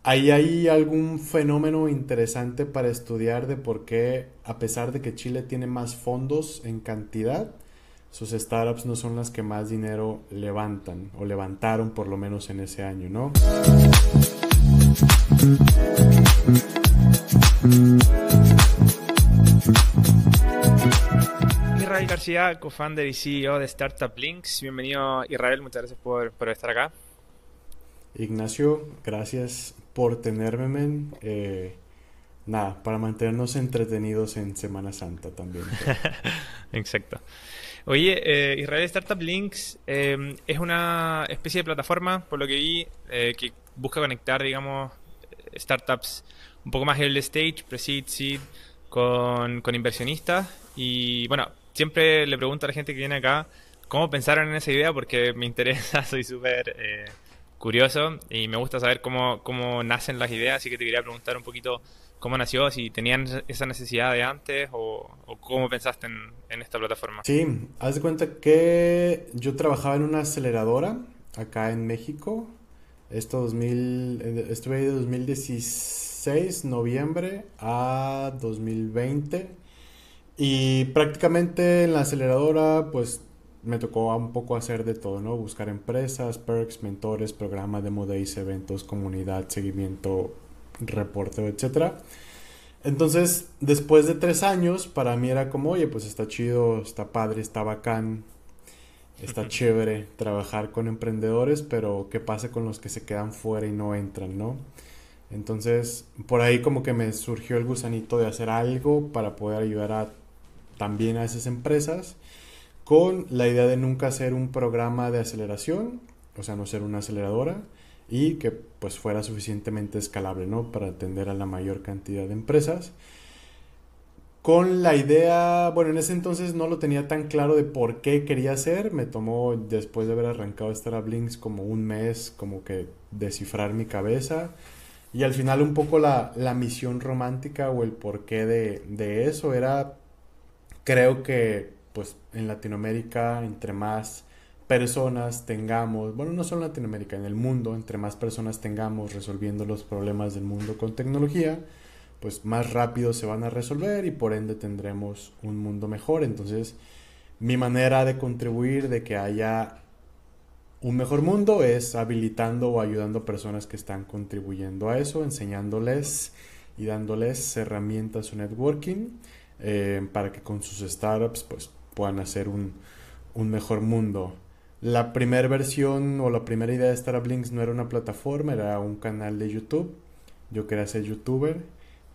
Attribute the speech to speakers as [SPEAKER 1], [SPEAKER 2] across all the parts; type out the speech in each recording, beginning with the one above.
[SPEAKER 1] ¿Ahí hay algún fenómeno interesante para estudiar de por qué, a pesar de que Chile tiene más fondos en cantidad, sus startups no son las que más dinero levantan o levantaron por lo menos en ese año, ¿no?
[SPEAKER 2] Israel García, co-founder y CEO de Startup Links. Bienvenido, Israel, muchas gracias por estar acá.
[SPEAKER 1] Ignacio, gracias por tenerme, men. Nada, para mantenernos entretenidos en Semana Santa también, pero...
[SPEAKER 2] Exacto. Oye, Israel Startup Links es una especie de plataforma, por lo que vi, que busca conectar, digamos, startups un poco más early stage, pre-seed, seed, con inversionistas. Y bueno, siempre le pregunto a la gente que viene acá cómo pensaron en esa idea, porque me interesa, soy súper curioso y me gusta saber cómo nacen las ideas, así que te quería preguntar un poquito cómo nació, si tenían esa necesidad de antes o cómo pensaste en esta plataforma.
[SPEAKER 1] Sí, haz de cuenta que yo trabajaba en una aceleradora acá en México. Estuve ahí de 2016, noviembre a 2020. Y prácticamente en la aceleradora, pues me tocó un poco hacer de todo, ¿no? Buscar empresas, perks, mentores, programa, demo days, eventos, comunidad, seguimiento, reporteo, etcétera. Entonces, después de 3 años, para mí era como, oye, pues está chido, está padre, está bacán, está chévere trabajar con emprendedores, pero ¿qué pasa con los que se quedan fuera y no entran, no? Entonces, por ahí como que me surgió el gusanito de hacer algo para poder ayudar a también a esas empresas con la idea de nunca hacer un programa de aceleración, o sea, no ser una aceleradora y que pues fuera suficientemente escalable, ¿no? Para atender a la mayor cantidad de empresas. Con la idea, bueno, en ese entonces no lo tenía tan claro de por qué quería hacer. Me tomó, después de haber arrancado Startup Links, como un mes, como que descifrar mi cabeza. Y al final un poco la misión romántica o el porqué de eso era, creo que pues en Latinoamérica, entre más personas tengamos, bueno, no solo en Latinoamérica, en el mundo, entre más personas tengamos resolviendo los problemas del mundo con tecnología, pues más rápido se van a resolver y por ende tendremos un mundo mejor. Entonces, mi manera de contribuir de que haya un mejor mundo es habilitando o ayudando a personas que están contribuyendo a eso, enseñándoles y dándoles herramientas o networking para que con sus startups pues, puedan hacer un mejor mundo. La primera versión o la primera idea de Startup Links no era una plataforma, era un canal de YouTube. Yo quería ser youtuber.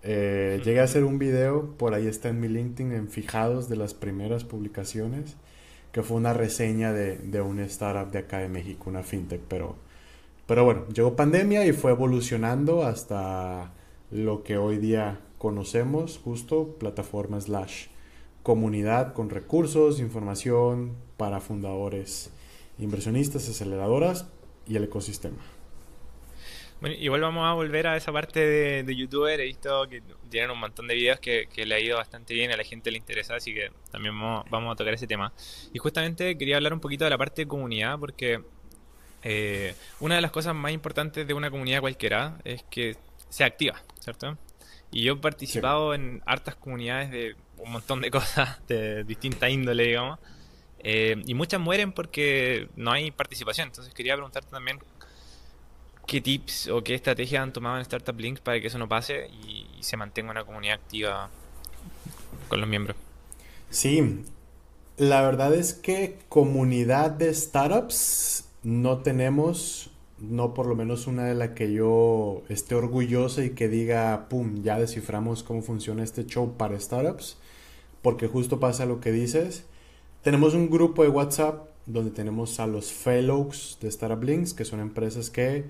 [SPEAKER 1] Llegué a hacer un video, por ahí está en mi LinkedIn, en fijados de las primeras publicaciones, que fue una reseña de un startup de acá de México, una fintech, pero bueno, llegó pandemia y fue evolucionando hasta lo que hoy día conocemos, justo plataforma slash comunidad con recursos, información para fundadores, inversionistas, aceleradoras y el ecosistema.
[SPEAKER 2] Bueno, igual vamos a volver a esa parte de youtuber. He visto que tienen un montón de videos que le ha ido bastante bien, a la gente le interesa, así que también vamos a tocar ese tema. Y justamente quería hablar un poquito de la parte de comunidad, porque una de las cosas más importantes de una comunidad cualquiera es que sea activa, ¿cierto? Y yo he
[SPEAKER 1] Sí.
[SPEAKER 2] participado en hartas comunidades de un montón de cosas de distinta índole, digamos, y muchas mueren porque no hay participación. Entonces quería preguntarte también qué tips o qué estrategias han tomado en Startup Links para que eso no pase y se mantenga una comunidad activa con los miembros.
[SPEAKER 1] Sí, la verdad es que comunidad de startups no tenemos, no por lo menos una de la que yo esté orgullosa y que diga, pum, ya desciframos cómo funciona este show para startups, porque justo pasa lo que dices. Tenemos un grupo de WhatsApp donde tenemos a los fellows de Startup Links, que son empresas que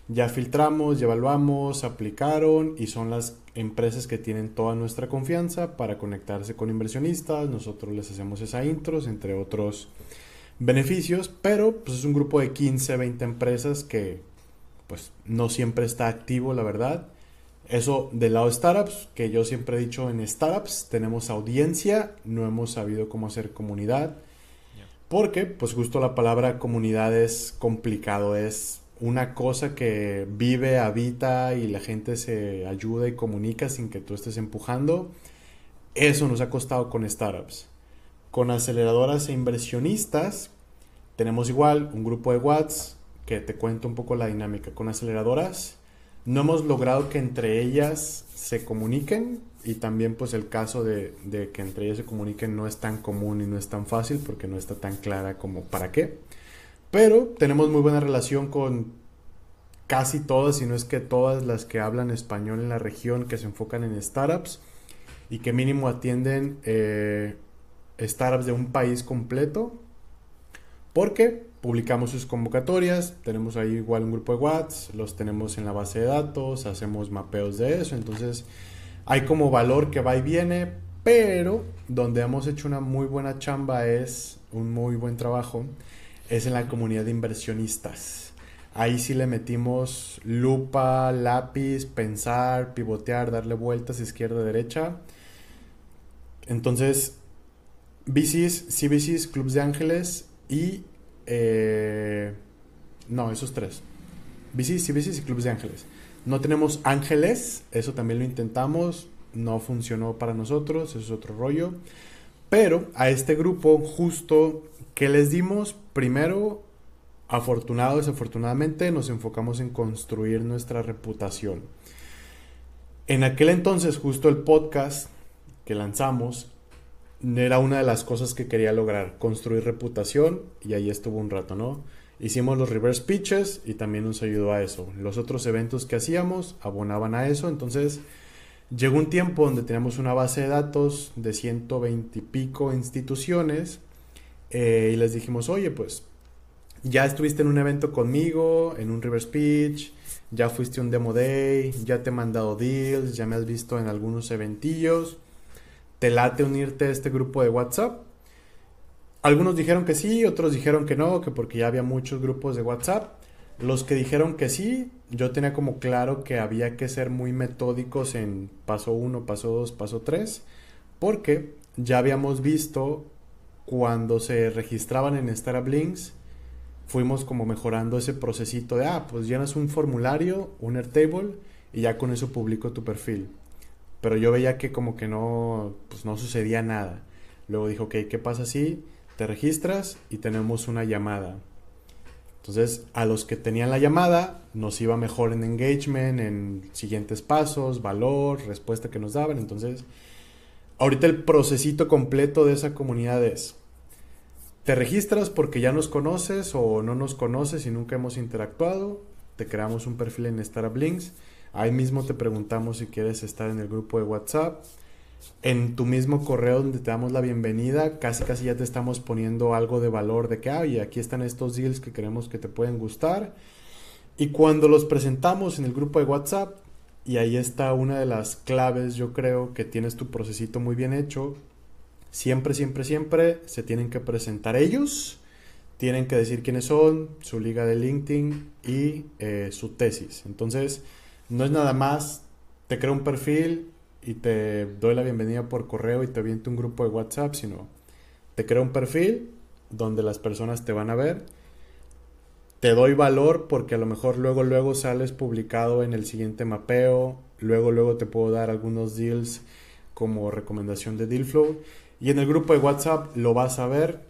[SPEAKER 1] ya filtramos, ya evaluamos, aplicaron y son las empresas que tienen toda nuestra confianza para conectarse con inversionistas. Nosotros les hacemos esa intros, entre otros beneficios, pero pues es un grupo de 15 20 empresas que pues no siempre está activo, la verdad. Eso del lado de startups, que yo siempre he dicho en startups, tenemos audiencia, no hemos sabido cómo hacer comunidad,
[SPEAKER 2] Ya.
[SPEAKER 1] porque pues justo la palabra comunidad es complicado, es una cosa que vive, habita y la gente se ayuda y comunica sin que tú estés empujando. Eso nos ha costado con startups. Con aceleradoras e inversionistas tenemos igual un grupo de WhatsApp que te cuento un poco la dinámica. Con aceleradoras no hemos logrado que entre ellas se comuniquen, y también pues el caso de que entre ellas se comuniquen no es tan común y no es tan fácil porque no está tan clara como para qué. Pero tenemos muy buena relación con casi todas, si no es que todas las que hablan español en la región, que se enfocan en startups y que mínimo atienden startups de un país completo, porque publicamos sus convocatorias, tenemos ahí igual un grupo de WhatsApp, los tenemos en la base de datos, hacemos mapeos de eso, entonces hay como valor que va y viene, pero donde hemos hecho una muy buena chamba, es un muy buen trabajo, es en la comunidad de inversionistas. Ahí sí le metimos lupa, lápiz, pensar, pivotear, darle vueltas izquierda, derecha. Entonces, VCs, CVCs, clubs de ángeles y... no, esos tres. VCs, CVCs y clubs de ángeles. No tenemos ángeles, eso también lo intentamos, no funcionó para nosotros, eso es otro rollo. Pero a este grupo justo, ¿qué les dimos? Primero, desafortunadamente, nos enfocamos en construir nuestra reputación. En aquel entonces, justo el podcast que lanzamos era una de las cosas que quería lograr, construir reputación, y ahí estuvo un rato, ¿no? Hicimos los reverse pitches y también nos ayudó a eso. Los otros eventos que hacíamos abonaban a eso, entonces llegó un tiempo donde teníamos una base de datos de 120 y pico instituciones, y les dijimos, oye, pues ya estuviste en un evento conmigo, en un reverse pitch, ya fuiste a un demo day, ya te he mandado deals, ya me has visto en algunos eventillos, ¿te late unirte a este grupo de WhatsApp? Algunos dijeron que sí, otros dijeron que no, que porque ya había muchos grupos de WhatsApp. Los que dijeron que sí, yo tenía como claro que había que ser muy metódicos en paso 1, paso 2, paso 3, porque ya habíamos visto cuando se registraban en Startup Links, fuimos como mejorando ese procesito de, pues llenas un formulario, un Airtable, y ya con eso publico tu perfil. Pero yo veía que como que no, pues no sucedía nada. Luego dijo, ok, ¿qué pasa si te registras y tenemos una llamada? Entonces, a los que tenían la llamada, nos iba mejor en engagement, en siguientes pasos, valor, respuesta que nos daban. Entonces, ahorita el procesito completo de esa comunidad es: te registras porque ya nos conoces o no nos conoces y nunca hemos interactuado, te creamos un perfil en Startup Links, ahí mismo te preguntamos si quieres estar en el grupo de WhatsApp, en tu mismo correo donde te damos la bienvenida, casi ya te estamos poniendo algo de valor de que, oye, aquí están estos deals que creemos que te pueden gustar, y cuando los presentamos en el grupo de WhatsApp, y ahí está una de las claves, yo creo, que tienes tu procesito muy bien hecho. Siempre se tienen que presentar ellos, tienen que decir quiénes son, su liga de LinkedIn y su tesis. Entonces, no es nada más, te creo un perfil y te doy la bienvenida por correo y te aviento un grupo de WhatsApp, sino te creo un perfil donde las personas te van a ver, te doy valor porque a lo mejor luego sales publicado en el siguiente mapeo, luego te puedo dar algunos deals como recomendación de Dealflow. Y en el grupo de WhatsApp lo vas a ver,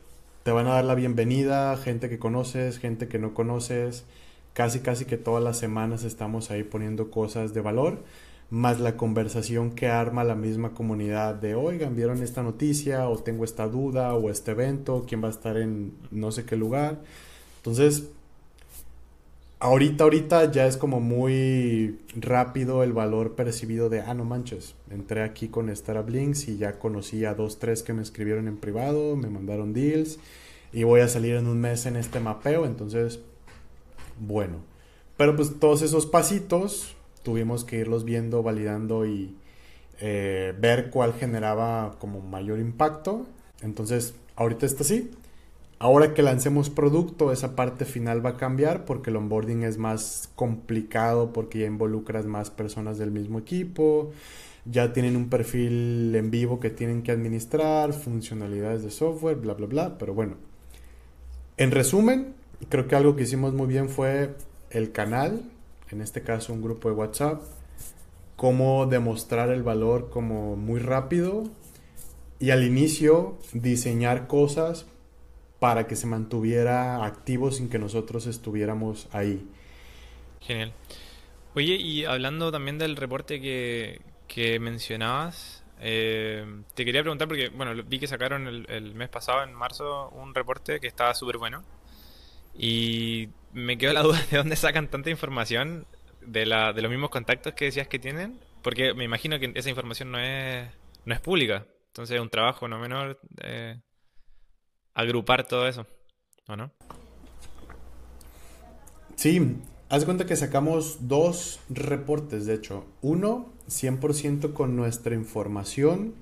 [SPEAKER 1] te van a dar la bienvenida, gente que conoces, gente que no conoces, casi que todas las semanas estamos ahí poniendo cosas de valor, más la conversación que arma la misma comunidad de, oigan, ¿vieron esta noticia? O tengo esta duda, o este evento, ¿quién va a estar en no sé qué lugar? Entonces, ahorita ya es como muy rápido el valor percibido de, no manches, entré aquí con Startup Links y ya conocí a 2, 3 que me escribieron en privado, me mandaron deals y voy a salir en un mes en este mapeo, entonces, bueno. Pero pues todos esos pasitos tuvimos que irlos viendo, validando y ver cuál generaba como mayor impacto. Entonces, ahorita está así. Ahora que lancemos producto, esa parte final va a cambiar porque el onboarding es más complicado porque ya involucras más personas del mismo equipo, ya tienen un perfil en vivo que tienen que administrar, funcionalidades de software, bla. Pero bueno, en resumen, creo que algo que hicimos muy bien fue el canal, en este caso un grupo de WhatsApp, cómo demostrar el valor como muy rápido y al inicio diseñar cosas para que se mantuviera activo sin que nosotros estuviéramos ahí.
[SPEAKER 2] Genial. Oye, y hablando también del reporte que mencionabas, te quería preguntar porque, bueno, vi que sacaron el mes pasado, en marzo, un reporte que estaba súper bueno y me quedó la duda de dónde sacan tanta información de los mismos contactos que decías que tienen, porque me imagino que esa información no es pública, entonces es un trabajo no menor agrupar todo eso, ¿o no?
[SPEAKER 1] Sí, haz de cuenta que sacamos dos reportes, de hecho. Uno, 100% con nuestra información.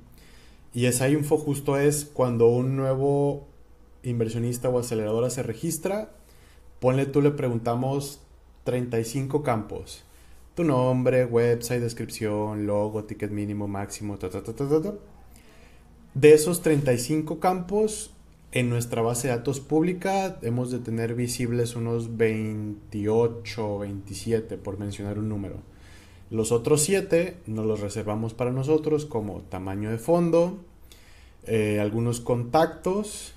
[SPEAKER 1] Y esa info justo es cuando un nuevo inversionista o aceleradora se registra. Ponle tú, le preguntamos 35 campos. Tu nombre, website, descripción, logo, ticket mínimo, máximo, ta, ta, ta, ta, ta, ta. De esos 35 campos, en nuestra base de datos pública hemos de tener visibles unos 28 o 27, por mencionar un número. Los otros 7 nos los reservamos para nosotros como tamaño de fondo, algunos contactos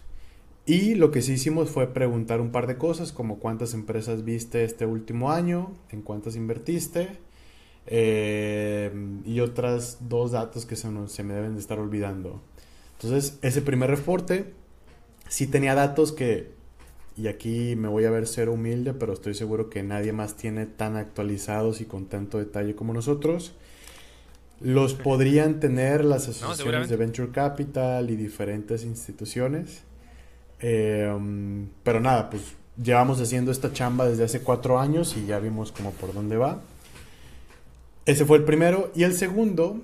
[SPEAKER 1] y lo que sí hicimos fue preguntar un par de cosas como cuántas empresas viste este último año, en cuántas invertiste y otras dos datos que se me deben de estar olvidando. Entonces, ese primer reporte sí tenía datos que, y aquí me voy a ver ser humilde, pero estoy seguro que nadie más tiene tan actualizados y con tanto detalle como nosotros. Los podrían tener las
[SPEAKER 2] No,
[SPEAKER 1] asociaciones de
[SPEAKER 2] seguramente.
[SPEAKER 1] Venture Capital y diferentes instituciones. Pero nada, pues llevamos haciendo esta chamba desde hace 4 años y ya vimos como por dónde va. Ese fue el primero. Y el segundo,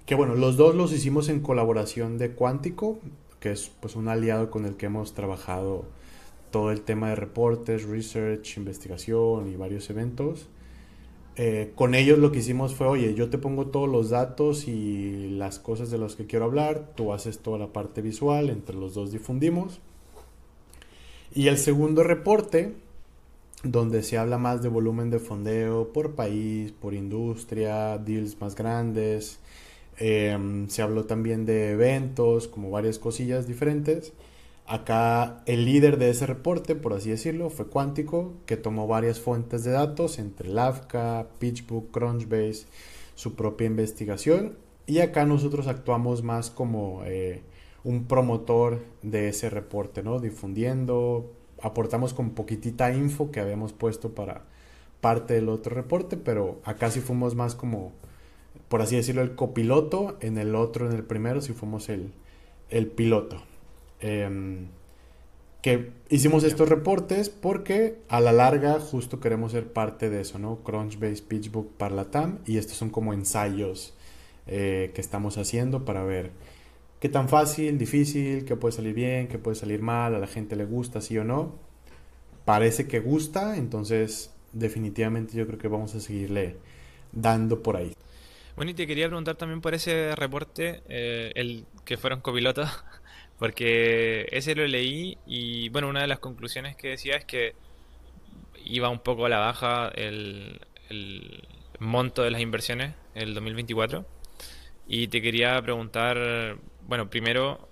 [SPEAKER 1] que bueno, los dos los hicimos en colaboración de Cuántico, que es pues un aliado con el que hemos trabajado todo el tema de reportes, research, investigación y varios eventos. Con ellos lo que hicimos fue, oye, yo te pongo todos los datos y las cosas de las que quiero hablar, tú haces toda la parte visual, entre los dos difundimos. Y el segundo reporte, donde se habla más de volumen de fondeo por país, por industria, deals más grandes. Se habló también de eventos, como varias cosillas diferentes. Acá el líder de ese reporte, por así decirlo, fue Cuántico, que tomó varias fuentes de datos entre Lafka, PitchBook, Crunchbase, su propia investigación. Y acá nosotros actuamos más como un promotor de ese reporte, ¿no? Difundiendo, aportamos con poquitita info que habíamos puesto para parte del otro reporte, pero acá sí fuimos más como, por así decirlo, el copiloto, en el otro, en el primero, sí fuimos el piloto. Eh, que hicimos
[SPEAKER 2] Ya.
[SPEAKER 1] estos reportes porque a la larga justo queremos ser parte de eso, ¿no? Crunchbase, PitchBook, Parlatam y estos son como ensayos que estamos haciendo para ver qué tan fácil, difícil, qué puede salir bien, qué puede salir mal, a la gente le gusta, sí o no. Parece que gusta, entonces definitivamente yo creo que vamos a seguirle dando por ahí.
[SPEAKER 2] Bueno, y te quería preguntar también por ese reporte, el que fueron copilotos, porque ese lo leí y bueno, una de las conclusiones que decía es que iba un poco a la baja el monto de las inversiones el 2024 y te quería preguntar, bueno, primero,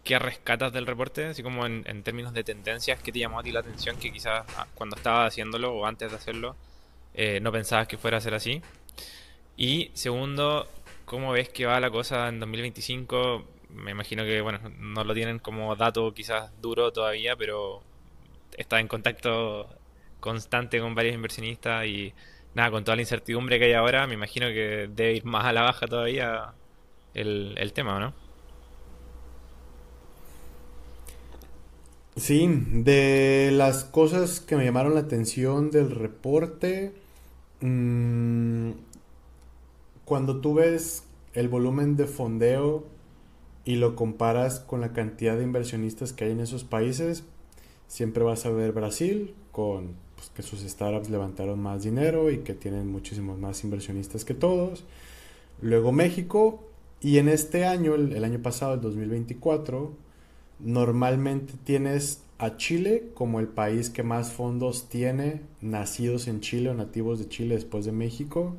[SPEAKER 2] ¿qué rescatas del reporte? Así como en términos de tendencias, ¿qué te llamó a ti la atención que quizás cuando estabas haciéndolo o antes de hacerlo no pensabas que fuera a ser así? Y segundo, ¿cómo ves que va la cosa en 2025? Me imagino que, bueno, no lo tienen como dato quizás duro todavía, pero está en contacto constante con varios inversionistas y nada, con toda la incertidumbre que hay ahora, me imagino que debe ir más a la baja todavía el tema, ¿no?
[SPEAKER 1] Sí, de las cosas que me llamaron la atención del reporte, mmm, cuando tú ves el volumen de fondeo y lo comparas con la cantidad de inversionistas que hay en esos países, siempre vas a ver Brasil con pues, que sus startups levantaron más dinero y que tienen muchísimos más inversionistas que todos. Luego México y en este año, el año pasado, el 2024, normalmente tienes a Chile como el país que más fondos tiene nacidos en Chile o nativos de Chile después de México.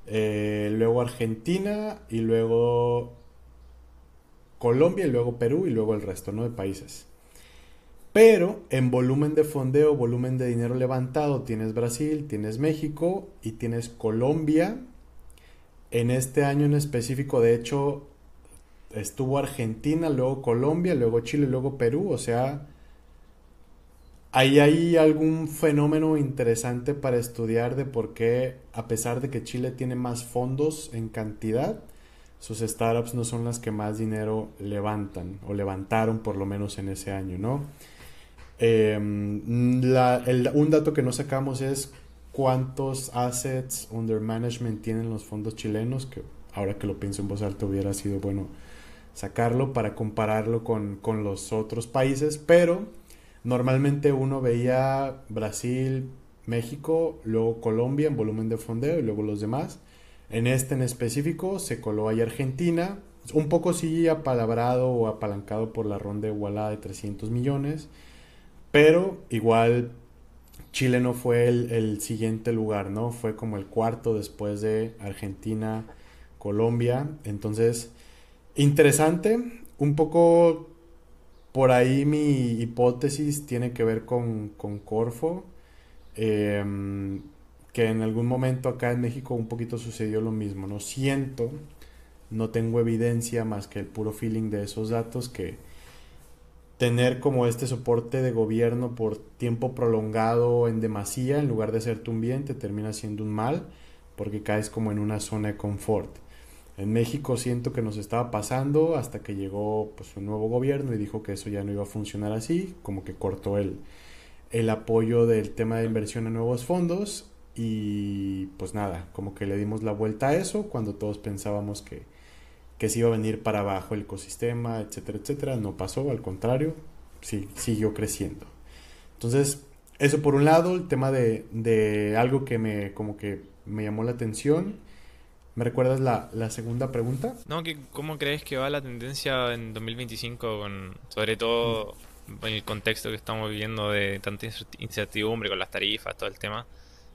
[SPEAKER 1] Luego Argentina y luego Colombia y luego Perú y luego el resto, ¿no? De países. Pero en volumen de fondeo, volumen de dinero levantado, tienes Brasil, tienes México y tienes Colombia. En este año en específico, de hecho, estuvo Argentina, luego Colombia, luego Chile, luego Perú. O sea, ahí hay algún fenómeno interesante para estudiar de por qué, a pesar de que Chile tiene más fondos en cantidad, sus startups no son las que más dinero levantan o levantaron por lo menos en ese año, ¿no? Un dato que no sacamos es cuántos assets under management tienen los fondos chilenos, que ahora que lo pienso en voz alta hubiera sido bueno sacarlo para compararlo con los otros países, pero normalmente uno veía Brasil, México, luego Colombia en volumen de fondeo y luego los demás. En este en específico se coló ahí Argentina, un poco sí apalabrado o apalancado por la ronda de Iguala de 300 millones, pero igual Chile no fue el siguiente lugar, ¿no? Fue como el cuarto después de Argentina, Colombia. Entonces, interesante. Un poco por ahí mi hipótesis tiene que ver con Corfo. Que en algún momento acá en México un poquito sucedió lo mismo, ¿no? Siento, no tengo evidencia más que el puro feeling de esos datos que tener como este soporte de gobierno por tiempo prolongado en demasía, en lugar de hacerte un bien, te termina siendo un mal, porque caes como en una zona de confort. En México siento que nos estaba pasando hasta que llegó pues un nuevo gobierno y dijo que eso ya no iba a funcionar así, como que cortó el apoyo del tema de inversión en nuevos fondos y pues nada, como que le dimos la vuelta a eso cuando todos pensábamos que se iba a venir para abajo el ecosistema, etcétera, etcétera. No pasó, al contrario, sí, siguió creciendo. Entonces, eso por un lado, el tema de algo que como que me llamó la atención. ¿Me recuerdas la segunda pregunta?
[SPEAKER 2] No, ¿cómo crees que va la tendencia en 2025 sobre todo en el contexto que estamos viviendo de tanta incertidumbre con las tarifas, todo el tema?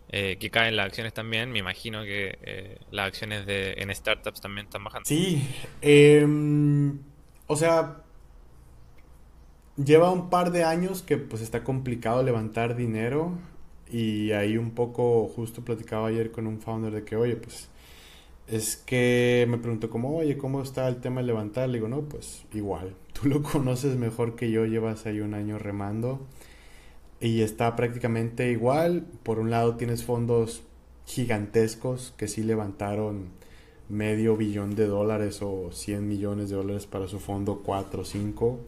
[SPEAKER 2] Que caen las acciones también, me imagino que las acciones en startups también están bajando.
[SPEAKER 1] Sí, o sea, lleva un par de años que pues está complicado levantar dinero y ahí un poco justo platicaba ayer con un founder de que, oye, pues es que me preguntó como, oye, ¿cómo está el tema de levantar? Le digo, no, pues igual, tú lo conoces mejor que yo, llevas ahí un año remando y está prácticamente igual. Por un lado tienes fondos gigantescos que sí levantaron medio billón de dólares o 100 millones de dólares para su fondo 4 o 5.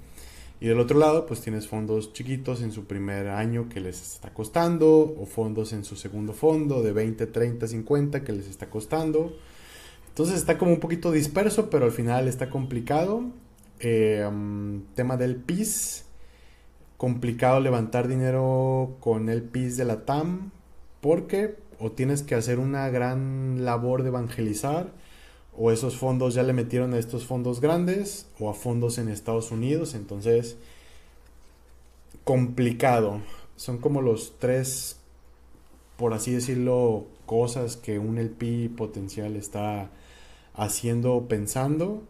[SPEAKER 1] Y del otro lado, pues tienes fondos chiquitos en su primer año que les está costando, o fondos en su segundo fondo de 20 30 50 que les está costando. Entonces está como un poquito disperso, pero al final está complicado. Tema del PIS. Complicado levantar dinero con el PIS de la TAM. Porque o tienes que hacer una gran labor de evangelizar. O esos fondos ya le metieron a estos fondos grandes. O a fondos en Estados Unidos. Entonces, complicado. Son como los tres, por así decirlo, cosas que un LP potencial está haciendo o pensando.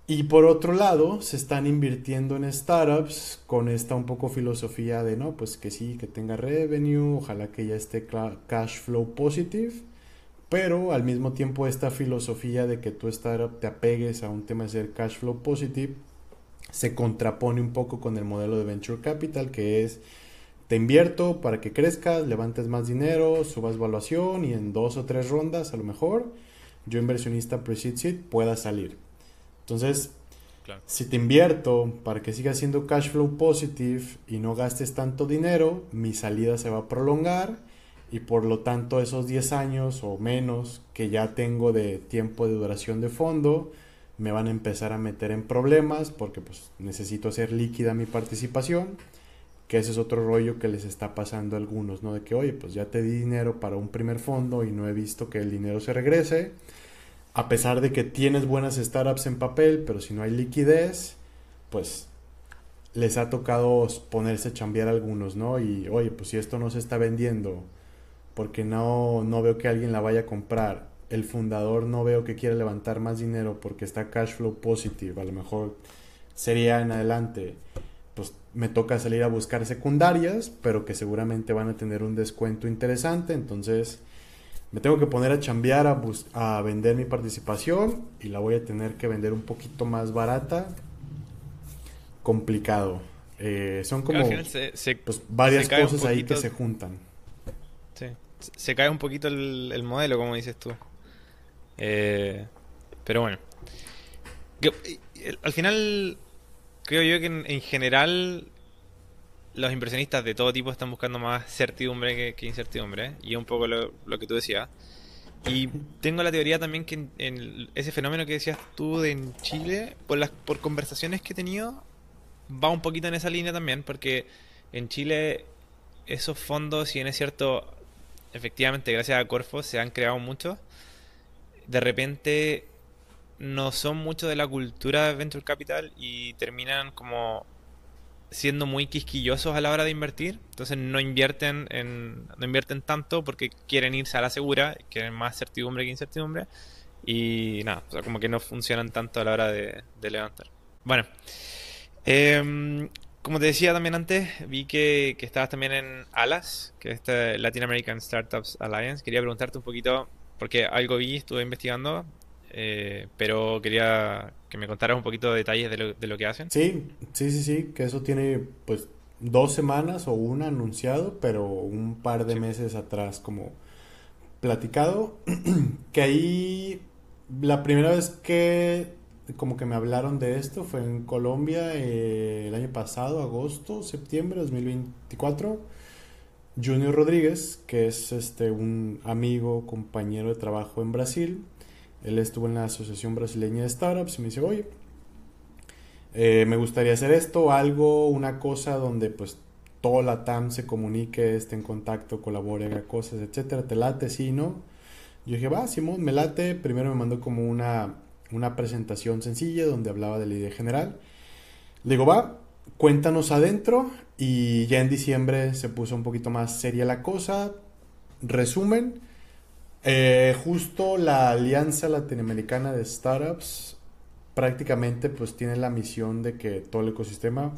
[SPEAKER 1] Y por otro lado, se están invirtiendo en startups con esta un poco filosofía de no, pues que sí, que tenga revenue, ojalá que ya esté cash flow positive, pero al mismo tiempo esta filosofía de que tu startup te apegues a un tema de ser cash flow positive se contrapone un poco con el modelo de venture capital que es te invierto para que crezcas, levantes más dinero, subas valuación y en 2 o 3 rondas a lo mejor yo inversionista pre-seed seed pueda salir. Entonces,
[SPEAKER 2] Claro.
[SPEAKER 1] si te invierto para que sigas siendo cash flow positive y no gastes tanto dinero, mi salida se va a prolongar y por lo tanto esos 10 años o menos que ya tengo de tiempo de duración de fondo me van a empezar a meter en problemas porque pues necesito hacer líquida mi participación, que ese es otro rollo que les está pasando a algunos, ¿no? De que, oye, pues ya te di dinero para un primer fondo y no he visto que el dinero se regrese. A pesar de que tienes buenas startups en papel, pero si no hay liquidez, pues les ha tocado ponerse a chambear a algunos, ¿no? Y oye, pues si esto no se está vendiendo, porque no veo que alguien la vaya a comprar, el fundador no veo que quiera levantar más dinero porque está cash flow positive, a lo mejor sería en adelante, pues me toca salir a buscar secundarias, pero que seguramente van a tener un descuento interesante, entonces me tengo que poner a chambear a vender mi participación y la voy a tener que vender un poquito más barata, complicado. Son
[SPEAKER 2] Claro, al
[SPEAKER 1] como
[SPEAKER 2] final
[SPEAKER 1] pues
[SPEAKER 2] se
[SPEAKER 1] varias
[SPEAKER 2] cae un
[SPEAKER 1] cosas ahí que
[SPEAKER 2] poquito,
[SPEAKER 1] se juntan.
[SPEAKER 2] sí, se cae un poquito el modelo, como dices tú. Eh, pero bueno, al final creo yo que en general los inversionistas de todo tipo están buscando más certidumbre que incertidumbre, ¿eh? Y es un poco lo que tú decías. Y tengo la teoría también que en ese fenómeno que decías tú en Chile, por conversaciones que he tenido, va un poquito en esa línea también, porque en Chile esos fondos, si bien es cierto, efectivamente gracias a Corfo se han creado muchos, de repente no son mucho de la cultura de Venture Capital y terminan como siendo muy quisquillosos a la hora de invertir, entonces no invierten tanto porque quieren irse a la segura, quieren más certidumbre que incertidumbre y nada, o sea, como que no funcionan tanto a la hora de levantar. Bueno, como te decía también antes, vi que estabas también en ALAS, que es este Latin American Startups Alliance. Quería preguntarte un poquito, porque algo vi, estuve investigando, pero quería que me contaras un poquito de detalles de lo que hacen.
[SPEAKER 1] Sí, sí, sí, sí, que eso tiene pues 2 semanas o una anunciado, pero un par de
[SPEAKER 2] Sí.
[SPEAKER 1] meses atrás como platicado, que ahí la primera vez que como que me hablaron de esto fue en Colombia el año pasado, agosto, septiembre de 2024. Junior Rodríguez, que es un amigo, compañero de trabajo en Brasil, él estuvo en la Asociación Brasileña de Startups y me dice, oye, me gustaría hacer esto, algo, una cosa donde pues toda la TAM se comunique, esté en contacto, colabore, haga cosas, etcétera. ¿Te late? Sí, ¿no? Yo dije, va, Simón, me late. Primero me mandó como una presentación sencilla donde hablaba de la idea general. Le digo, va, cuéntanos adentro. Y ya en diciembre se puso un poquito más seria la cosa. Resumen, justo la Alianza Latinoamericana de Startups prácticamente pues tiene la misión de que todo el ecosistema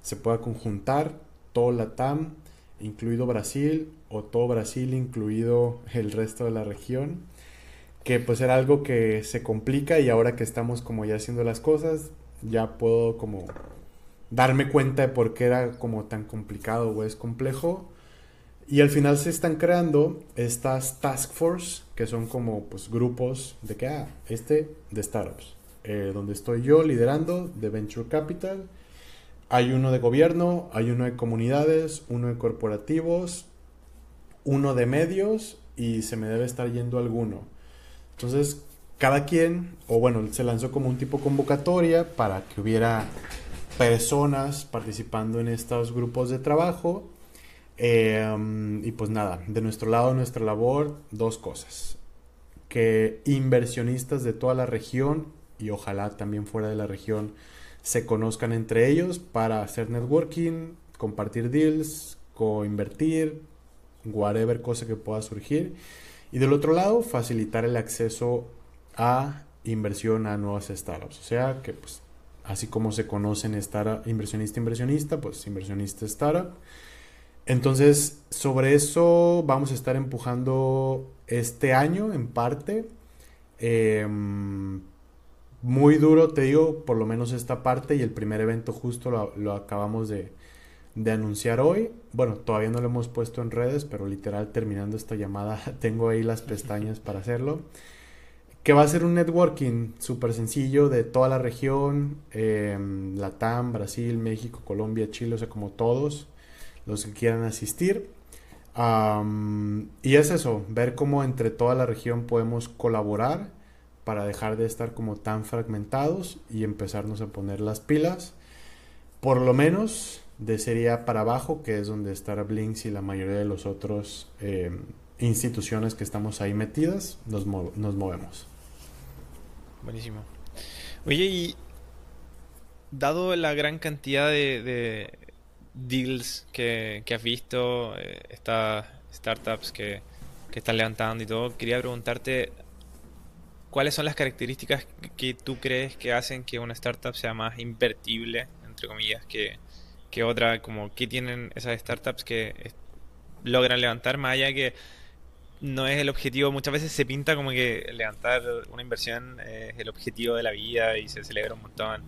[SPEAKER 1] se pueda conjuntar, todo LATAM, incluido Brasil, o todo Brasil, incluido el resto de la región, que pues era algo que se complica y ahora que estamos como ya haciendo las cosas, ya puedo como darme cuenta de por qué era como tan complicado o es complejo. Y al final se están creando estas task force, que son como pues grupos de que, de startups, donde estoy yo liderando, de Venture Capital. Hay uno de gobierno, hay uno de comunidades, uno de corporativos, uno de medios y se me debe estar yendo alguno. Entonces, cada quien, o bueno, se lanzó como un tipo convocatoria para que hubiera personas participando en estos grupos de trabajo. Y pues nada, de nuestro lado, nuestra labor, dos cosas. Que inversionistas de toda la región y ojalá también fuera de la región se conozcan entre ellos para hacer networking, compartir deals, coinvertir, whatever cosa que pueda surgir. Y del otro lado, facilitar el acceso a inversión a nuevas startups. O sea que pues así como se conocen inversionista, pues inversionista startup. Entonces, sobre eso vamos a estar empujando este año en parte. Eh, Muy duro, te digo, por lo menos esta parte y el primer evento justo lo acabamos de anunciar hoy. Bueno, todavía no lo hemos puesto en redes, pero literal terminando esta llamada tengo ahí las pestañas para hacerlo. Que va a ser un networking súper sencillo de toda la región, Latam, Brasil, México, Colombia, Chile, o sea, como todos los que quieran asistir. Y es eso, ver cómo entre toda la región podemos colaborar para dejar de estar como tan fragmentados y empezarnos a poner las pilas, por lo menos de serie A para abajo, que es donde está Blinks y la mayoría de los otros instituciones que estamos ahí metidas, nos movemos.
[SPEAKER 2] Buenísimo. Oye, y dado la gran cantidad de deals que has visto, estas startups que están levantando y todo, quería preguntarte cuáles son las características que tú crees que hacen que una startup sea más invertible, entre comillas, que otra, como qué tienen esas startups que logran levantar, más allá que no es el objetivo. Muchas veces se pinta como que levantar una inversión es el objetivo de la vida y se celebra un montón,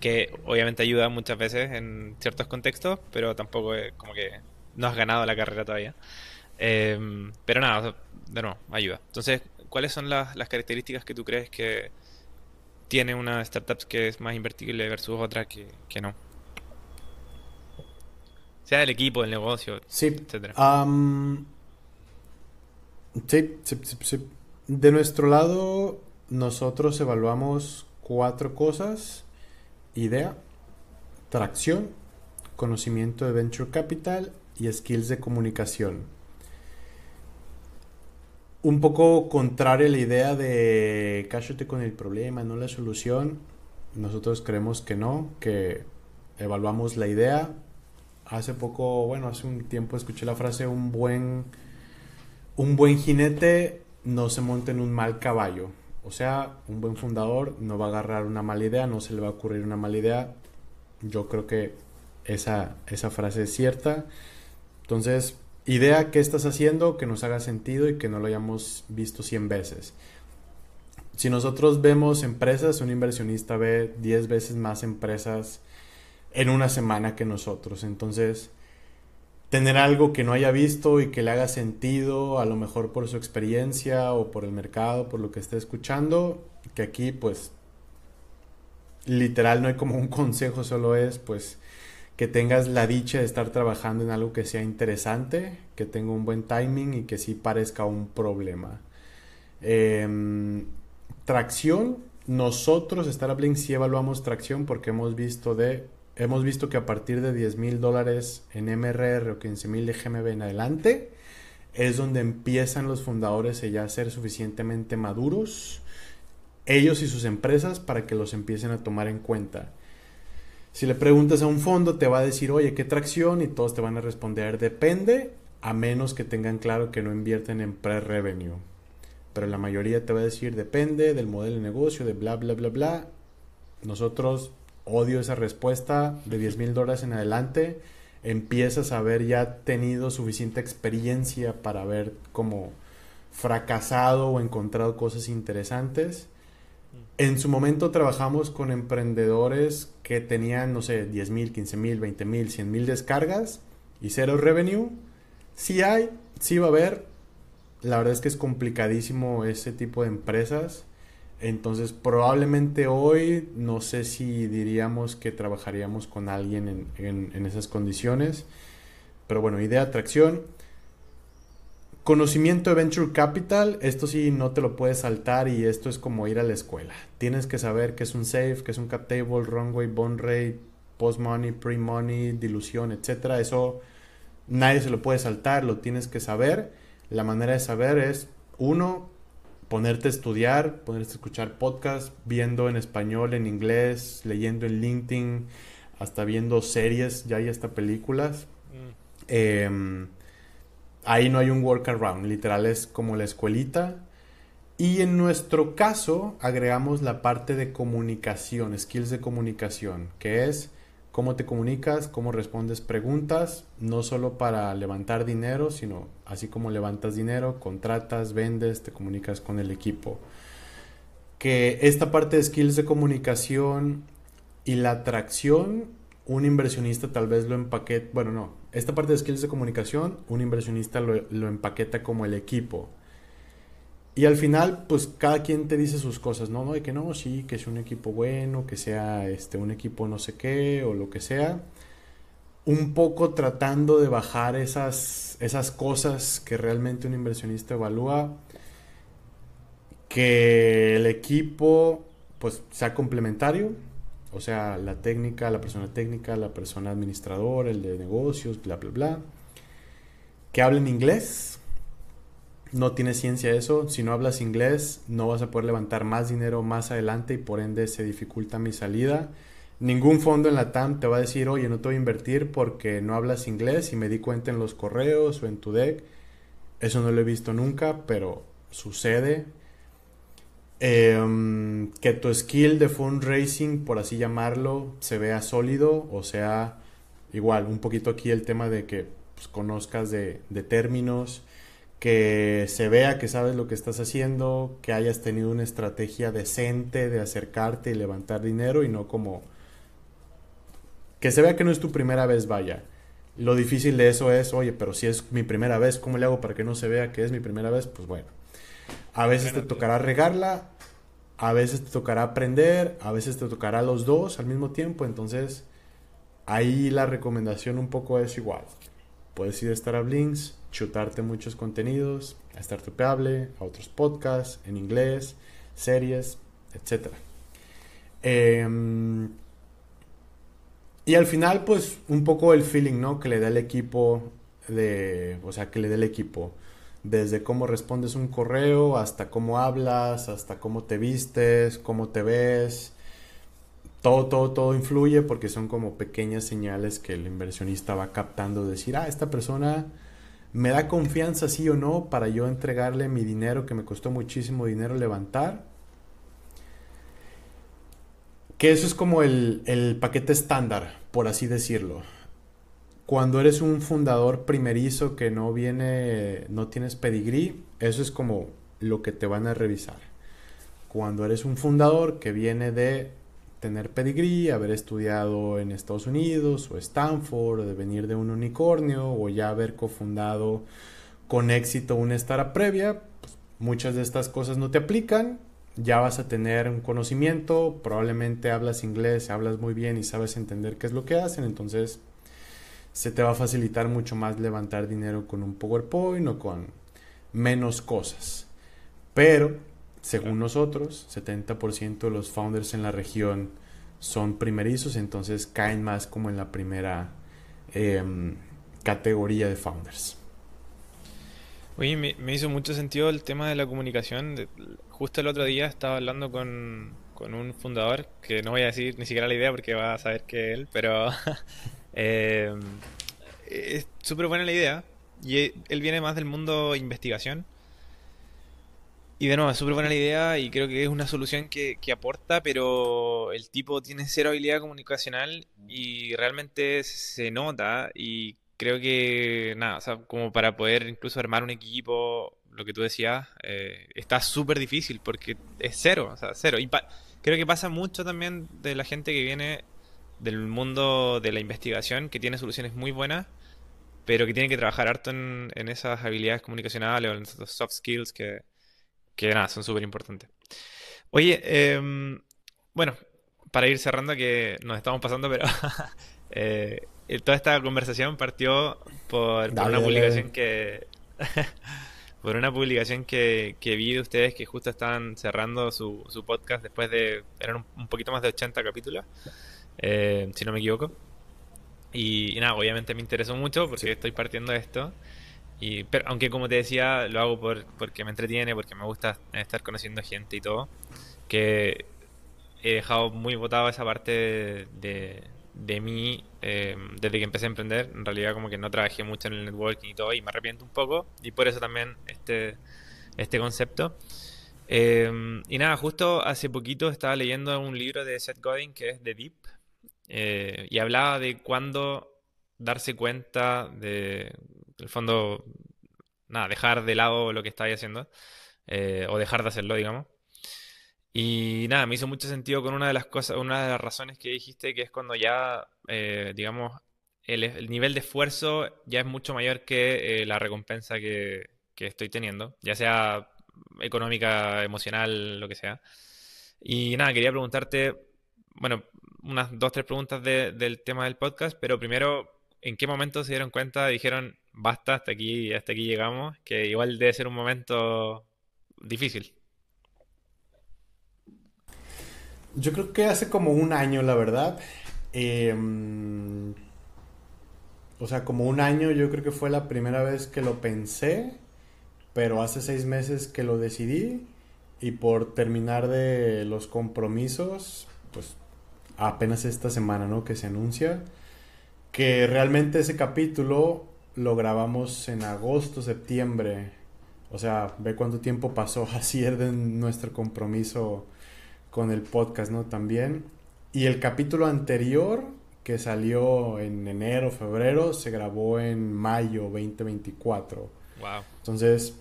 [SPEAKER 2] que obviamente ayuda muchas veces en ciertos contextos, pero tampoco es como que no has ganado la carrera todavía. Pero nada, o sea, de nuevo, ayuda. Entonces, ¿cuáles son las características que tú crees que tiene una startup que es más invertible versus otra que no? Sea del equipo, del negocio,
[SPEAKER 1] Sí,
[SPEAKER 2] etcétera.
[SPEAKER 1] sí, sí, sí, sí. De nuestro lado, nosotros evaluamos cuatro cosas: idea, tracción, conocimiento de venture capital y skills de comunicación. Un poco contrario a la idea de cállate con el problema, no la solución. Nosotros creemos que no, que evaluamos la idea. Hace poco, bueno, hace un tiempo escuché la frase un buen jinete no se monta en un mal caballo. O sea, un buen fundador no va a agarrar una mala idea, no se le va a ocurrir una mala idea. Yo creo que esa frase es cierta. Entonces, idea, ¿qué estás haciendo? Que nos haga sentido y que no lo hayamos visto 100 veces. Si nosotros vemos empresas, un inversionista ve 10 veces más empresas en una semana que nosotros. Entonces, tener algo que no haya visto y que le haga sentido, a lo mejor por su experiencia o por el mercado, por lo que esté escuchando, que aquí pues literal no hay como un consejo, solo es pues que tengas la dicha de estar trabajando en algo que sea interesante, que tenga un buen timing y que sí parezca un problema. Eh, Tracción, nosotros, Startup Link, sí evaluamos tracción porque hemos visto que a partir de $10,000 en MRR o 15,000 de GMB en adelante es donde empiezan los fundadores ya a ser suficientemente maduros, ellos y sus empresas, para que los empiecen a tomar en cuenta. Si le preguntas a un fondo, te va a decir, oye, ¿qué tracción? Y todos te van a responder, depende, a menos que tengan claro que no invierten en pre-revenue. Pero la mayoría te va a decir, depende del modelo de negocio, de bla, bla, bla, bla. Nosotros odio esa respuesta de $10,000 en adelante. Empiezas a haber ya tenido suficiente experiencia para haber como fracasado o encontrado cosas interesantes. En su momento trabajamos con emprendedores que tenían, no sé, 10,000, 15,000, 20,000, 100,000 descargas y cero revenue. Sí hay, sí va a haber. La verdad es que es complicadísimo ese tipo de empresas. Entonces, probablemente hoy, no sé si diríamos que trabajaríamos con alguien en esas condiciones. Pero bueno, idea, atracción. Conocimiento de Venture Capital, esto sí no te lo puedes saltar y esto es como ir a la escuela. Tienes que saber qué es un SAFE, qué es un cap table, runway, bond rate, post money, pre money, dilución, etcétera. Eso nadie se lo puede saltar, lo tienes que saber. La manera de saber es, uno, ponerte a estudiar, ponerte a escuchar podcasts, viendo en español, en inglés, leyendo en LinkedIn, hasta viendo series, ya hay hasta películas. Ahí no hay un workaround, literal es como la escuelita. Y en nuestro caso agregamos la parte de comunicación, skills de comunicación, que es cómo te comunicas, cómo respondes preguntas, no solo para levantar dinero, sino así como levantas dinero, contratas, vendes, te comunicas con el equipo. Que esta parte de skills de comunicación y la atracción, un inversionista tal vez lo empaqueta, bueno, no, esta parte de skills de comunicación, un inversionista lo empaqueta como el equipo. Y al final, pues cada quien te dice sus cosas, ¿no? No, de que no, sí, que sea un equipo bueno, que sea un equipo no sé qué o lo que sea. Un poco tratando de bajar esas cosas que realmente un inversionista evalúa. Que el equipo, pues, sea complementario. O sea, la técnica, la persona administradora, el de negocios, bla, bla, bla. Que hablen inglés. No tiene ciencia eso. Si no hablas inglés, no vas a poder levantar más dinero más adelante y por ende se dificulta mi salida. Ningún fondo en la TAM te va a decir, oye, no te voy a invertir porque no hablas inglés y me di cuenta en los correos o en tu deck. Eso no lo he visto nunca, pero sucede. Que tu skill de fundraising, por así llamarlo, se vea sólido, o sea, igual, un poquito aquí el tema de que pues, conozcas de términos, que se vea que sabes lo que estás haciendo, que hayas tenido una estrategia decente de acercarte y levantar dinero y no como que se vea que no es tu primera vez, vaya. Lo difícil de eso es, oye, pero si es mi primera vez, ¿cómo le hago para que no se vea que es mi primera vez? Pues bueno, a veces te
[SPEAKER 2] Bueno,
[SPEAKER 1] tocará regarla, a veces te tocará aprender, a veces te tocará los dos al mismo tiempo, entonces ahí la recomendación un poco es igual. Puedes ir a Startup Links, chutarte muchos contenidos, a Startupable, a otros podcasts en inglés, series, etcétera. Eh, y al final, pues, un poco el feeling, ¿no? Que le da el equipo o sea, que le dé el equipo. Desde cómo respondes un correo, hasta cómo hablas, hasta cómo te vistes, cómo te ves. Todo influye porque son como pequeñas señales que el inversionista va captando. Decir, esta persona me da confianza, sí o no, para yo entregarle mi dinero que me costó muchísimo dinero levantar. Que eso es como el paquete estándar, por así decirlo. Cuando eres un fundador primerizo que no tienes pedigrí, eso es como lo que te van a revisar. Cuando eres un fundador que viene de tener pedigrí, haber estudiado en Estados Unidos o Stanford, o de venir de un unicornio, o ya haber cofundado con éxito una startup previa, pues muchas de estas cosas no te aplican. Ya vas a tener un conocimiento, probablemente hablas inglés, hablas muy bien y sabes entender qué es lo que hacen, entonces se te va a facilitar mucho más levantar dinero con un PowerPoint o con menos cosas. Pero, según
[SPEAKER 2] claro.
[SPEAKER 1] nosotros, 70% de los founders en la región son primerizos, entonces caen más como en la primera eh, categoría de founders.
[SPEAKER 2] Oye, me hizo mucho sentido el tema de la comunicación. Justo el otro día estaba hablando con un fundador, que no voy a decir ni siquiera la idea porque va a saber que es él, pero eh, es súper buena la idea. Y él viene más del mundo investigación. Y de nuevo, es súper buena la idea y creo que es una solución que aporta, pero el tipo tiene cero habilidad comunicacional y realmente se nota y creo que, nada, o sea, como para poder incluso armar un equipo, lo que tú decías, está súper difícil porque es cero, o sea, cero. Y creo que pasa mucho también de la gente que viene del mundo de la investigación, que tiene soluciones muy buenas, pero que tiene que trabajar harto en esas habilidades comunicacionales o en esos soft skills que nada, son súper importantes. Oye, bueno, para ir cerrando, que nos estamos pasando, pero toda esta conversación partió por
[SPEAKER 1] Dale,
[SPEAKER 2] una
[SPEAKER 1] dale, dale.
[SPEAKER 2] publicación por una publicación que vi de ustedes que justo estaban cerrando su podcast después de, eran un poquito más de 80 capítulos, si no me equivoco. Y nada, obviamente me interesó mucho
[SPEAKER 1] Sí.
[SPEAKER 2] porque estoy partiendo de esto. Pero aunque como te decía, lo hago porque me entretiene, porque me gusta estar conociendo gente y todo, que he dejado muy botado esa parte de mí desde que empecé a emprender. En realidad como que no trabajé mucho en el networking y todo y me arrepiento un poco y por eso también este concepto. Y nada, justo hace poquito estaba leyendo un libro de Seth Godin que es The Deep y hablaba de cuándo darse cuenta de, en el fondo, nada, dejar de lado lo que estáis haciendo, o dejar de hacerlo, digamos. Y nada, me hizo mucho sentido con una de las cosas, una de las razones que dijiste, que es cuando ya, digamos, el nivel de esfuerzo ya es mucho mayor que la recompensa que estoy teniendo, ya sea económica, emocional, lo que sea. Y nada, quería preguntarte, bueno, unas dos, tres preguntas del tema del podcast, pero primero, ¿en qué momento se dieron cuenta? Dijeron, basta, hasta aquí llegamos, que igual debe ser un momento difícil.
[SPEAKER 1] Yo creo que hace como un año, la verdad. O sea, como un año yo creo que fue la primera vez que lo pensé, pero hace 6 meses que lo decidí y por terminar de los compromisos, pues apenas esta semana, ¿no? Que se anuncia. Que realmente ese capítulo lo grabamos en agosto, septiembre. O sea, ve cuánto tiempo pasó. Así es de nuestro compromiso con el podcast, ¿no? También. Y el capítulo anterior, que salió en enero, febrero, se grabó en mayo 2024.
[SPEAKER 2] Wow.
[SPEAKER 1] Entonces,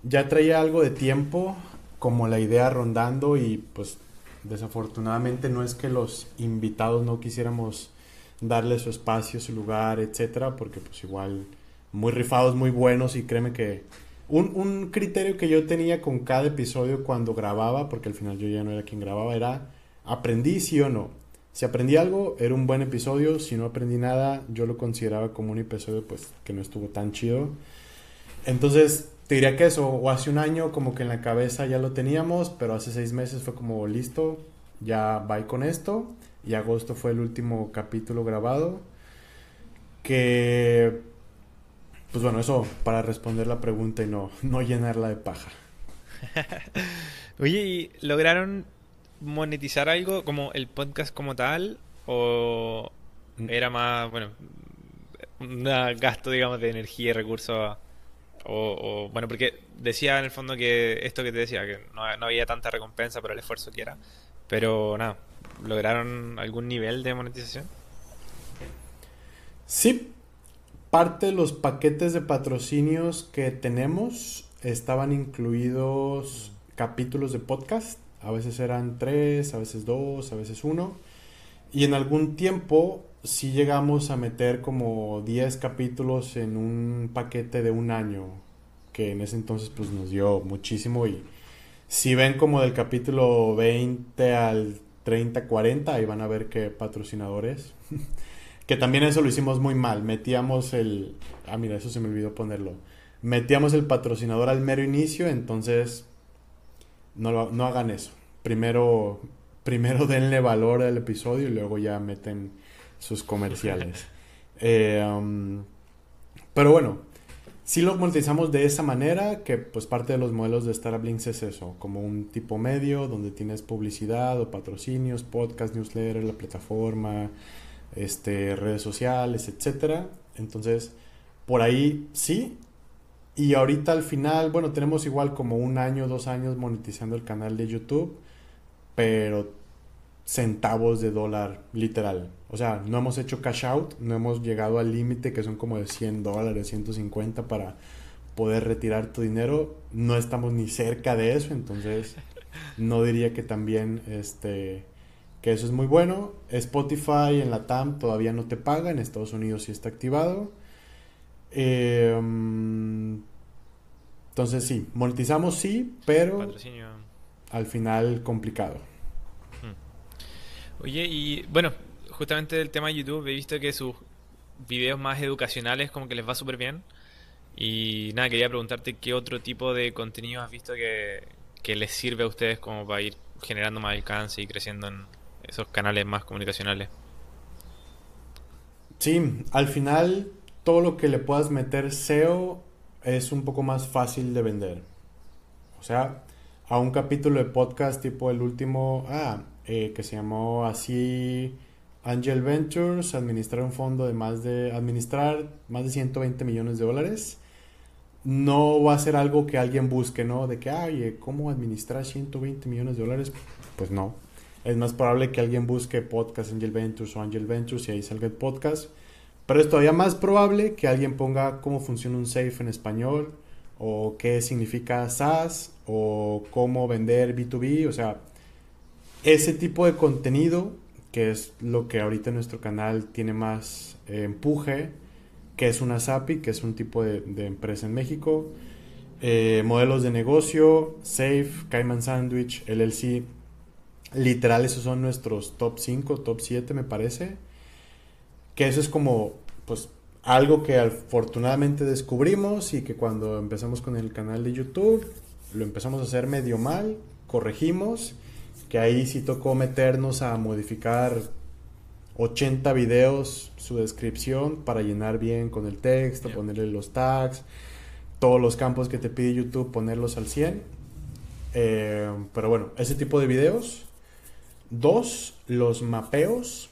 [SPEAKER 1] ya traía algo de tiempo, como la idea rondando, y pues desafortunadamente no es que los invitados no quisiéramos darle su espacio, su lugar, etcétera, porque pues igual muy rifados, muy buenos, y créeme que un criterio que yo tenía con cada episodio cuando grababa, porque al final yo ya no era quien grababa, era aprendí sí o no. Si aprendí algo, era un buen episodio. Si no aprendí nada, yo lo consideraba como un episodio pues que no estuvo tan chido. Entonces, te diría que eso, o hace un año como que en la cabeza ya lo teníamos, pero hace 6 meses fue como listo, ya va con esto. Y agosto fue el último capítulo grabado. Que, pues bueno, eso para responder la pregunta y no llenarla de paja.
[SPEAKER 2] Oye, ¿y lograron monetizar algo como el podcast como tal? ¿O
[SPEAKER 1] Mm.
[SPEAKER 2] era más, bueno, un gasto, digamos, de energía y recursos? Bueno, porque decía en el fondo que esto que te decía, que no había tanta recompensa por el esfuerzo que era. Pero nada, ¿lograron algún nivel de monetización?
[SPEAKER 1] Sí, parte de los paquetes de patrocinios que tenemos estaban incluidos capítulos de podcast. A veces eran tres, a veces dos, a veces uno. Y en algún tiempo sí llegamos a meter como 10 capítulos en un paquete de un año, que en ese entonces pues nos dio muchísimo. Y si ven como del capítulo 20 al 30 40 ahí van a ver qué patrocinadores. Que también eso lo hicimos muy mal. Metíamos el... Ah, mira, eso se me olvidó ponerlo. Metíamos el patrocinador al mero inicio, entonces no hagan eso. Primero denle valor al episodio y luego ya meten sus comerciales. Eh, um, pero bueno, si lo monetizamos de esa manera, que pues parte de los modelos de Startup Links es eso, como un tipo medio donde tienes publicidad o patrocinios, podcast, newsletter, la plataforma, redes sociales, etcétera. Entonces, por ahí sí. Y ahorita al final, bueno, tenemos igual como un año, 2 años monetizando el canal de YouTube, pero centavos de dólar, literal. O sea, no hemos hecho cash out, no hemos llegado al límite que son como de $100, 150 para poder retirar tu dinero. No estamos ni cerca de eso, entonces no diría que también que eso es muy bueno. Spotify en la TAM todavía no te paga, en Estados Unidos sí está activado. Entonces sí, monetizamos sí, pero
[SPEAKER 2] Patrocinio.
[SPEAKER 1] al final complicado.
[SPEAKER 2] Oye, y bueno, justamente del tema de YouTube, he visto que sus videos más educacionales como que les va súper bien. Y nada, quería preguntarte qué otro tipo de contenido has visto que les sirve a ustedes como para ir generando más alcance y creciendo en esos canales más comunicacionales.
[SPEAKER 1] Sí, al final todo lo que le puedas meter SEO es un poco más fácil de vender. O sea, a un capítulo de podcast tipo el último, que se llamó así Angel Ventures, administrar más de 120 millones de dólares. No va a ser algo que alguien busque, ¿no? De que, ¿cómo administrar 120 millones de dólares? Pues no. Es más probable que alguien busque podcast Angel Ventures o Angel Ventures y ahí salga el podcast. Pero es todavía más probable que alguien ponga cómo funciona un safe en español, o qué significa SaaS, o cómo vender B2B. O sea, ese tipo de contenido, que es lo que ahorita en nuestro canal tiene más empuje, que es una SAPI, que es un tipo de empresa en México. Modelos de negocio, Safe, Cayman Sandwich, LLC. Literal, esos son nuestros top 5, top 7 me parece. Que eso es como, pues, algo que afortunadamente descubrimos y que cuando empezamos con el canal de YouTube lo empezamos a hacer medio mal, corregimos, que ahí sí tocó meternos a modificar 80 videos, su descripción para llenar bien con el texto,
[SPEAKER 2] Yeah.
[SPEAKER 1] ponerle los tags, todos los campos que te pide YouTube, ponerlos al 100. Pero bueno, ese tipo de videos Dos, los mapeos,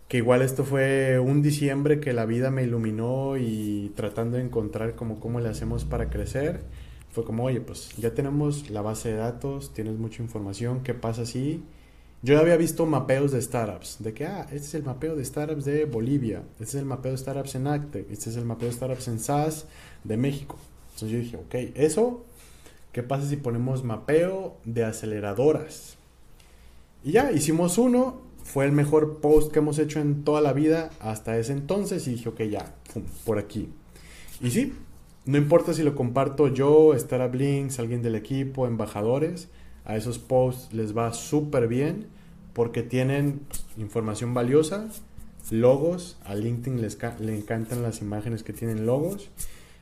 [SPEAKER 1] que igual esto fue un diciembre que la vida me iluminó y tratando de encontrar como cómo le hacemos para crecer. Fue como, oye, pues ya tenemos la base de datos, tienes mucha información, ¿qué pasa si? Yo ya había visto mapeos de startups, de que, este es el mapeo de startups de Bolivia, este es el mapeo de startups en Acte, este es el mapeo de startups en SaaS de México. Entonces yo dije, ok, eso, ¿qué pasa si ponemos mapeo de aceleradoras? Y ya, hicimos uno, fue el mejor post que hemos hecho en toda la vida hasta ese entonces y dije, ok, ya, pum, por aquí. Y sí, no importa si lo comparto yo, Startup Links, alguien del equipo, embajadores, a esos posts les va súper bien porque tienen información valiosa, logos, a LinkedIn le encantan las imágenes que tienen logos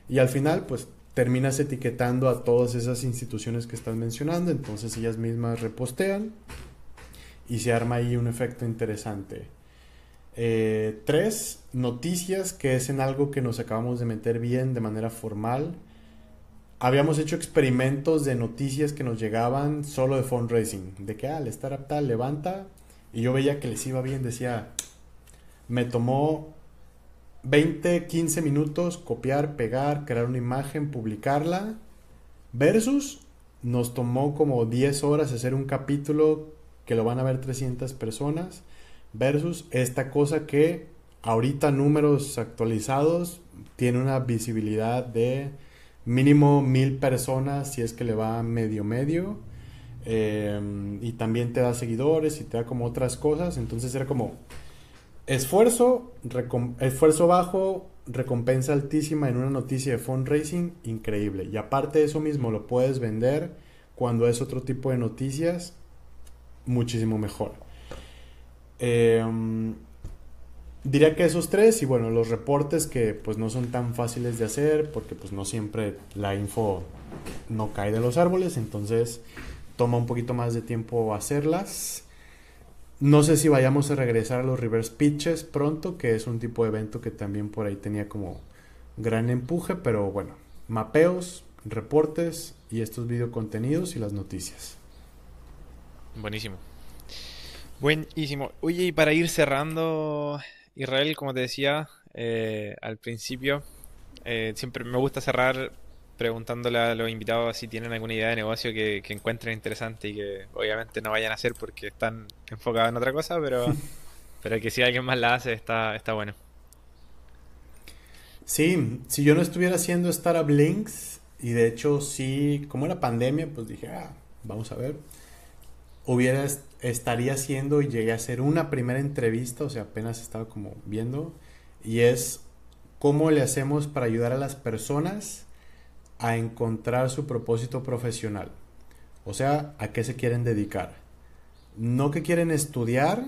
[SPEAKER 1] y al final pues terminas etiquetando a todas esas instituciones que estás mencionando, entonces ellas mismas repostean y se arma ahí un efecto interesante. Tres, noticias, que es en algo que nos acabamos de meter bien de manera formal. Habíamos hecho experimentos de noticias que nos llegaban solo de fundraising, de que el startup tal levanta y yo veía que les iba bien, decía, me tomó 20, 15 minutos copiar, pegar, crear una imagen, publicarla, versus nos tomó como 10 horas hacer un capítulo que lo van a ver 300 personas, versus esta cosa que ahorita números actualizados tiene una visibilidad de mínimo 1000 personas si es que le va medio medio, y también te da seguidores y te da como otras cosas, entonces era como esfuerzo bajo, recompensa altísima en una noticia de fundraising, increíble. Y aparte de eso mismo lo puedes vender cuando es otro tipo de noticias, muchísimo mejor. Diría que esos tres y bueno, los reportes que pues no son tan fáciles de hacer porque pues no siempre la info no cae de los árboles, entonces toma un poquito más de tiempo hacerlas. No sé si vayamos a regresar a los reverse pitches pronto, que es un tipo de evento que también por ahí tenía como gran empuje, pero bueno, mapeos, reportes y estos video contenidos y las noticias.
[SPEAKER 2] Buenísimo. Buenísimo. Oye, y para ir cerrando, Israel, como te decía al principio, siempre me gusta cerrar preguntándole a los invitados si tienen alguna idea de negocio que encuentren interesante y que obviamente no vayan a hacer porque están enfocados en otra cosa, pero que si alguien más la hace está bueno.
[SPEAKER 1] Sí, si yo no estuviera haciendo Startup Links, y de hecho sí, como era pandemia, pues dije, vamos a ver, estaría haciendo y llegué a hacer una primera entrevista, o sea, apenas estaba como viendo, y es cómo le hacemos para ayudar a las personas a encontrar su propósito profesional, o sea, a qué se quieren dedicar. No que quieren estudiar,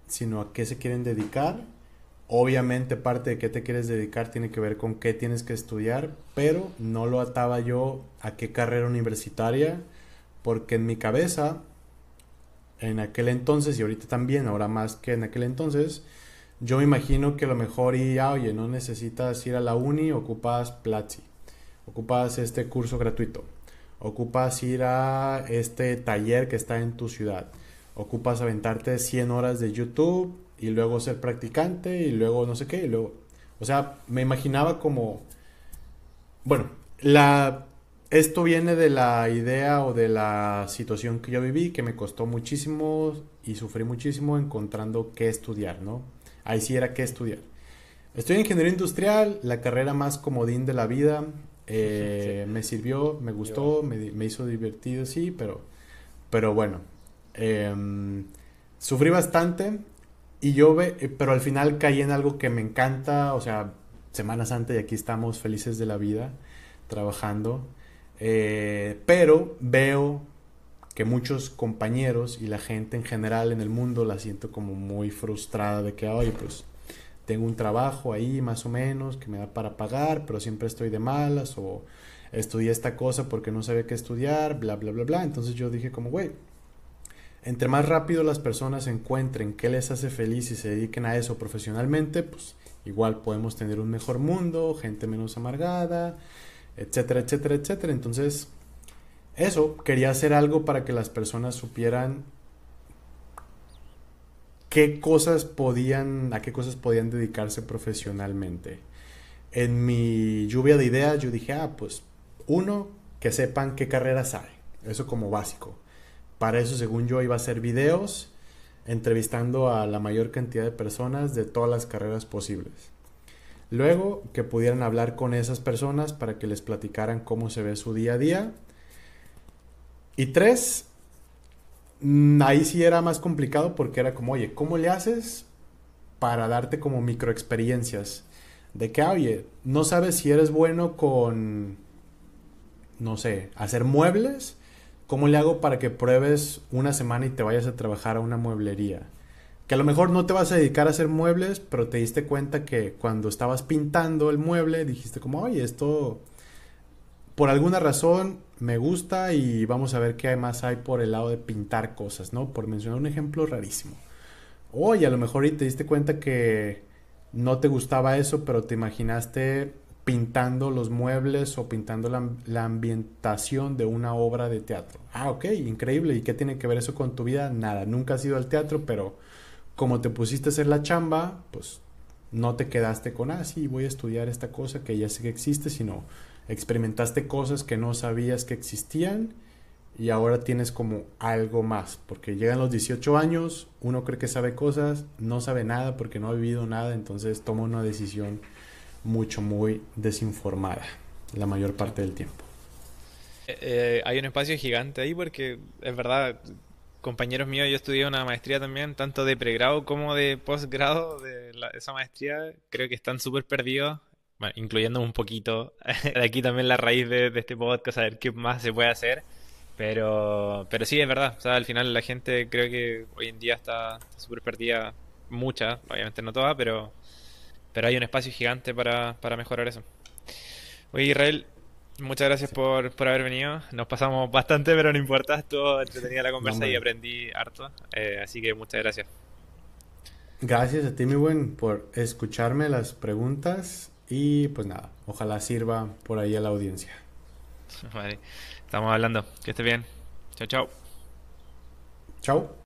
[SPEAKER 1] sino a qué se quieren dedicar. Obviamente parte de qué te quieres dedicar tiene que ver con qué tienes que estudiar, pero no lo ataba yo a qué carrera universitaria, porque en mi cabeza, en aquel entonces y ahorita también, ahora más que en aquel entonces, yo me imagino que lo mejor oye, no necesitas ir a la uni, ocupas Platzi, ocupas este curso gratuito, ocupas ir a este taller que está en tu ciudad, ocupas aventarte 100 horas de YouTube y luego ser practicante y luego no sé qué, y luego, o sea, me imaginaba como, bueno, esto viene de la idea o de la situación que yo viví, que me costó muchísimo y sufrí muchísimo encontrando qué estudiar, ¿no? Ahí sí era qué estudiar. Estoy en ingeniería industrial, la carrera más comodín de la vida,
[SPEAKER 2] Sí,
[SPEAKER 1] me sirvió, me
[SPEAKER 2] igual.
[SPEAKER 1] gustó, me hizo divertido, sí, pero bueno, em, sufrí bastante y pero al final caí en algo que me encanta, o sea, Semana Santa y aquí estamos felices de la vida, trabajando, pero veo que muchos compañeros y la gente en general en el mundo la siento como muy frustrada de que, oye, pues tengo un trabajo ahí más o menos que me da para pagar, pero siempre estoy de malas o estudié esta cosa porque no sabía qué estudiar, bla, bla, bla, bla. Entonces yo dije como, güey, entre más rápido las personas encuentren qué les hace feliz y se dediquen a eso profesionalmente, pues igual podemos tener un mejor mundo, gente menos amargada, etcétera, etcétera, etcétera. Entonces, eso, quería hacer algo para que las personas supieran a qué cosas podían dedicarse profesionalmente. En mi lluvia de ideas yo dije, pues uno, que sepan qué carreras hay. Eso como básico. Para eso, según yo, iba a hacer videos entrevistando a la mayor cantidad de personas de todas las carreras posibles. Luego, que pudieran hablar con esas personas para que les platicaran cómo se ve su día a día. Y tres, ahí sí era más complicado porque era como, oye, ¿cómo le haces para darte como microexperiencias? De que, oye, no sabes si eres bueno con, no sé, hacer muebles. ¿Cómo le hago para que pruebes una semana y te vayas a trabajar a una mueblería? Que a lo mejor no te vas a dedicar a hacer muebles, pero te diste cuenta que cuando estabas pintando el mueble dijiste como, oye, esto por alguna razón me gusta y vamos a ver qué más hay por el lado de pintar cosas, ¿no? Por mencionar un ejemplo rarísimo. Oye, a lo mejor y te diste cuenta que no te gustaba eso, pero te imaginaste pintando los muebles o pintando la ambientación de una obra de teatro. Ok, increíble. ¿Y qué tiene que ver eso con tu vida? Nada, nunca has ido al teatro, pero como te pusiste a hacer la chamba, pues no te quedaste con, sí, voy a estudiar esta cosa que ya sé que existe, sino experimentaste cosas que no sabías que existían y ahora tienes como algo más, porque llegan los 18 años, uno cree que sabe cosas, no sabe nada porque no ha vivido nada, entonces toma una decisión muy desinformada la mayor
[SPEAKER 2] Sí.
[SPEAKER 1] parte del tiempo.
[SPEAKER 2] Hay un espacio gigante ahí porque es verdad, compañeros míos, yo estudié una maestría también, tanto de pregrado como de posgrado de esa maestría, creo que están súper perdidos, bueno, incluyéndome un poquito. De aquí también la raíz de este podcast, a ver qué más se puede hacer. Pero sí, es verdad, o sea, al final la gente creo que hoy en día está súper perdida, mucha, obviamente no toda, pero hay un espacio gigante para mejorar eso. Oye, Israel, muchas gracias
[SPEAKER 1] Sí.
[SPEAKER 2] por haber venido. Nos pasamos bastante, pero no importa. Estuvo entretenida la
[SPEAKER 1] No,
[SPEAKER 2] conversa y
[SPEAKER 1] hombre.
[SPEAKER 2] aprendí harto. Así que muchas gracias.
[SPEAKER 1] Gracias a ti, mi buen, por escucharme las preguntas y pues nada, ojalá sirva por ahí a la audiencia.
[SPEAKER 2] Vale, estamos hablando. Que estés bien. Chao, chao.
[SPEAKER 1] Chao.